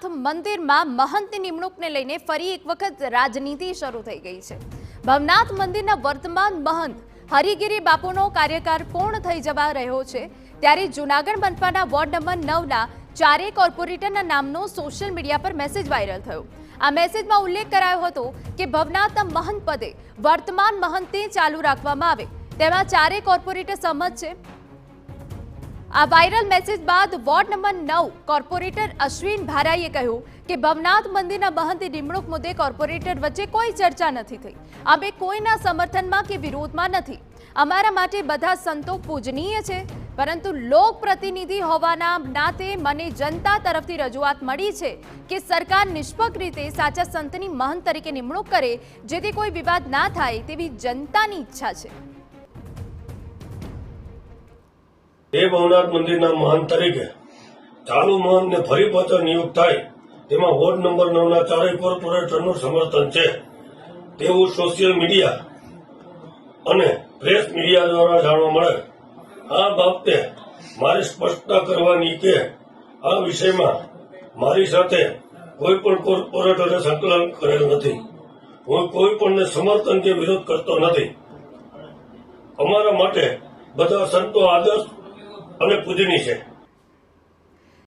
ભવનાથ મંદિરમાં મહંતની નિમણૂકને લઈને ફરી એક વખત રાજનીતિ શરૂ થઈ ગઈ છે। ભવનાથ મંદિરના વર્તમાન મહંત હરિગીરી બાપુનો કાર્યકાળ પૂર્ણ થઈ જવા રહ્યો છે, ત્યારે જૂનાગઢ મનપાના વોર્ડ નંબર 9ના ચારેય કોર્પોરેટરના નામનો સોશિયલ મીડિયા પર મેસેજ વાયરલ થયો। આ મેસેજમાં ઉલ્લેખ કરાયો હતો કે ભવનાથના મહંત પદે વર્તમાન મહંતને ચાલુ રાખવામાં આવે, તેમાં ચારેય કોર્પોરેટર સહમત છે। આ વાયરલ મેસેજ બાદ વોર્ડ નંબર 9 કોર્પોરેટર અશ્વિન ભારાઈએ કહ્યું કે ભવનાથ મંદિરના મહંતની નિમણૂક મુદ્દે કોર્પોરેટર વચ્ચે કોઈ ચર્ચા નથી થઈ। અમે કોઈના સમર્થનમાં કે વિરોધમાં નથી। અમારા માટે બધા સંતો પૂજનીય છે, પરંતુ લોક પ્રતિનિધિ હોવાના નાતે મને જનતા તરફથી રજૂઆત મળી છે કે સરકાર નિષ્પક્ષ રીતે સાચા સંતની મહંત તરીકે નિમણૂક કરે, જેથી કોઈ વિવાદ ના થાય તેવી જનતાની ઈચ્છા છે। એ ભવનાથ મંદિરના મહંત તરીકે ચાલુ મહંતને ફરી પાછા નિયુક્ત થાય તેમાં વોર્ડ નંબર 9ના ચારેય કોર્પોરેટરનું સમર્થન છે તેવું સોશિયલ મીડિયા અને પ્રેસ મીડિયા દ્વારા જાણવા મળે। આ બાબતે મારે સ્પષ્ટતા કરવાની કે આ વિષયમાં મારી સાથે કોઈ પણ કોર્પોરેટરે સંકલન કરેલ નથી। હું કોઈ પણને સમર્થન કે વિરોધ કરતો નથી। અમારા માટે બધા સંતો આદર્શ અને પૂજનીય છે।